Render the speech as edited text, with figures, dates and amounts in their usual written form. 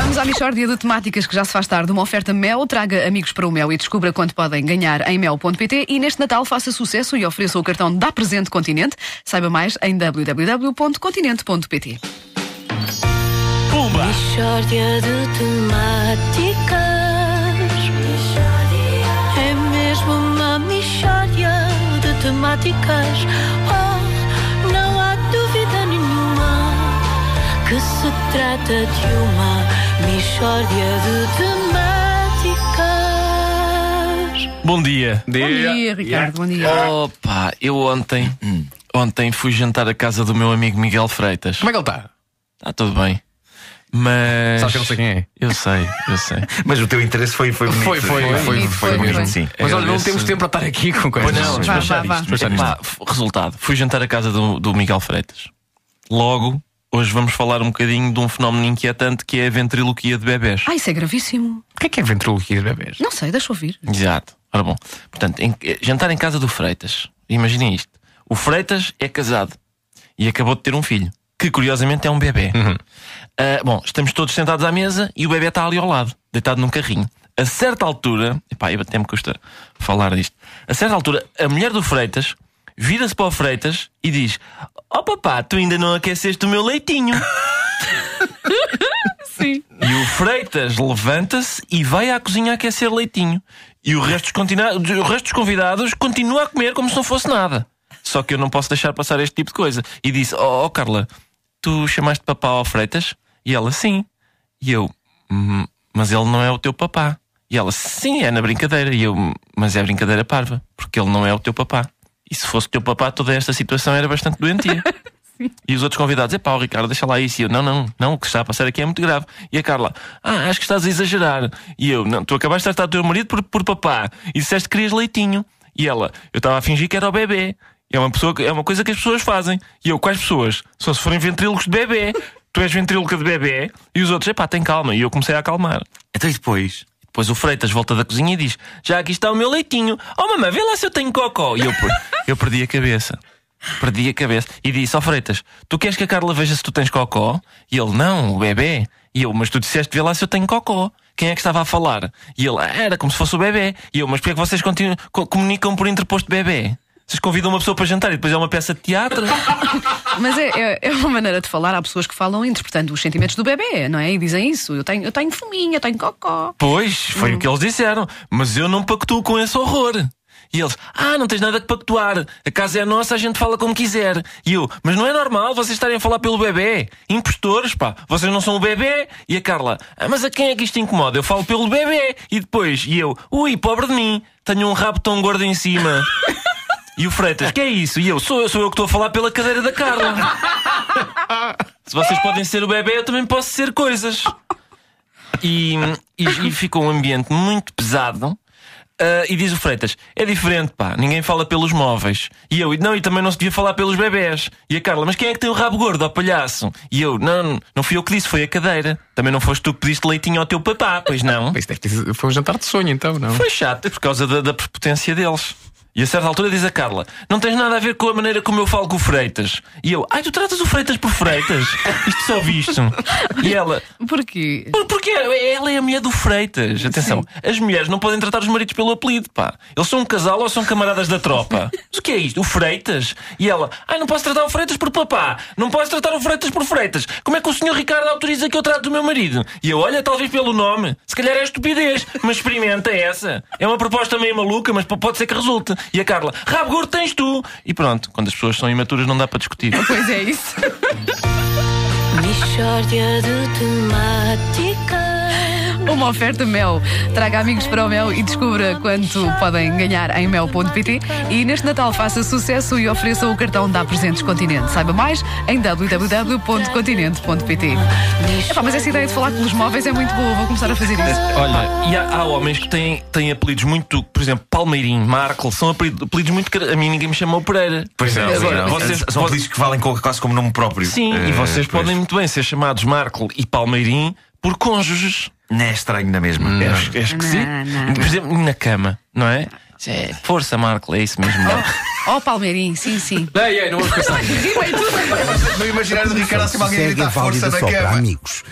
Vamos à mixórdia de temáticas que já se faz tarde. Uma oferta Mel, traga amigos para o Mel e descubra quanto podem ganhar em mel.pt. E neste Natal faça sucesso e ofereça o cartão Dá Presente Continente. Saiba mais em www.continente.pt. Mixórdia de temáticas. É mesmo uma mixórdia de temáticas. Oh, não há dúvida nenhuma que se trata de uma mixórdia de temáticas. Bom dia. Bom dia, Ricardo. Bom dia. Opa, eu ontem fui jantar à casa do meu amigo Miguel Freitas. Como é que ele está? Está tudo bem. Mas... Sabes que eu não sei quem é? Eu sei. Mas o teu interesse foi bonito. Foi mesmo. Sim. Mas olha, não temos tempo para estar aqui com coisas. Pois não, Vá. despachar isto. Resultado, fui jantar à casa do Miguel Freitas. Logo, hoje vamos falar um bocadinho de um fenómeno inquietante que é a ventriloquia de bebés. Isso é gravíssimo. O que é ventriloquia de bebés? Não sei, deixa eu ouvir. Exato. Ora bom, portanto, jantar em casa do Freitas. Imaginem isto. O Freitas é casado e acabou de ter um filho, que curiosamente é um bebê. Bom, estamos todos sentados à mesa e o bebê está ali ao lado, deitado num carrinho. A certa altura, até me custa falar disto. A certa altura, a mulher do Freitas vira-se para o Freitas e diz: "Oh papá, tu ainda não aqueceste o meu leitinho." Sim. E o Freitas levanta-se e vai à cozinha aquecer leitinho. E o resto dos convidados continua a comer como se não fosse nada. Só que eu não posso deixar passar este tipo de coisa. E disse: Oh Carla, tu chamaste papá ao Freitas? E ela: sim. E eu: mas ele não é o teu papá. E ela: sim, é na brincadeira. E eu: mas é brincadeira parva, porque ele não é o teu papá. E se fosse o teu papá, toda esta situação era bastante doentia. E os outros convidados: o Ricardo, deixa lá isso. E eu: não, o que está a passar aqui é muito grave. E a Carla: acho que estás a exagerar. E eu: não, tu acabaste de tratar o teu marido por papá e disseste que querias leitinho. E ela: eu estava a fingir que era o bebê. É uma coisa que as pessoas fazem. E eu: quais pessoas? Só se forem ventrílocos de bebê. Tu és ventríloca de bebê. E os outros: tem calma. E eu comecei a acalmar. Então e depois? Depois o Freitas volta da cozinha e diz: já aqui está o meu leitinho. Oh mamãe, vê lá se eu tenho cocó. E eu perdi a cabeça. E disse: Freitas, tu queres que a Carla veja se tu tens cocó? E ele: não, o bebê. E eu: mas tu disseste vê lá se eu tenho cocó. Quem é que estava a falar? E ele: era como se fosse o bebê. E eu: mas porquê é que vocês comunicam por interposto bebê? Vocês convidam uma pessoa para jantar e depois é uma peça de teatro? Mas é uma maneira de falar. Há pessoas que falam interpretando os sentimentos do bebê, não é? E dizem isso: eu tenho fominha, eu tenho cocó. Pois, foi o que eles disseram. Mas eu não pactuo com esse horror. E eles: não tens nada que pactuar. A casa é nossa, a gente fala como quiser. E eu: mas não é normal vocês estarem a falar pelo bebê. Impostores, vocês não são o bebê. E a Carla: mas a quem é que isto incomoda? Eu falo pelo bebê. E depois, ui, pobre de mim, tenho um rabo tão gordo em cima. E o Freitas: que é isso? E eu: sou eu que estou a falar pela cadeira da Carla. Se vocês podem ser o bebê, eu também posso ser coisas. E ficou um ambiente muito pesado. E diz o Freitas: é diferente, ninguém fala pelos móveis. E eu: não, e também não se devia falar pelos bebés. E a Carla: mas quem é que tem o rabo gordo, ó palhaço? E eu: não fui eu que disse, foi a cadeira. Também não foste tu que pediste leitinho ao teu papá, pois não? Foi um jantar de sonho, então, não? Foi chato, por causa da prepotência deles. E a certa altura diz a Carla: não tens nada a ver com a maneira como eu falo com o Freitas. E eu: tu tratas o Freitas por Freitas? Isto só visto. E ela: porquê? Porque ela é a mulher do Freitas. Atenção, as mulheres não podem tratar os maridos pelo apelido, Eles são um casal ou são camaradas da tropa? Mas o que é isto? O Freitas? E ela: não posso tratar o Freitas por papá. Não posso tratar o Freitas por Freitas. Como é que o senhor Ricardo autoriza que eu trate o meu marido? E eu: olha, talvez pelo nome. Se calhar é estupidez, mas experimenta essa. É uma proposta meio maluca, mas pode ser que resulte. E a Carla: rabo gordo tens tu. E pronto, quando as pessoas são imaturas não dá para discutir. Pois é isso. Mixórdia de temáticas. Uma oferta Mel. Traga amigos para o Mel e descubra quanto podem ganhar em mel.pt. E neste Natal faça sucesso e ofereça o cartão Dá Presentes Continente. Saiba mais em www.continente.pt. Mas essa ideia de falar pelos móveis é muito boa. Vou começar a fazer isso. Olha, e há homens que têm apelidos muito, por exemplo, Palmeirim, Marco, são apelidos muito... A mim ninguém me chamou Pereira. Pois é, agora, são apelidos que valem quase como nome próprio. Sim, e vocês podem muito bem ser chamados Marco e Palmeirim por cônjuges. Não é estranho na mesma. É esquisito. Por exemplo, na cama, não é? Força, Marco, é isso mesmo. Palmeirim, sim. Não vamos pensar. Não imaginar o Ricardo assim alguém a gritar força na cama. Amigos.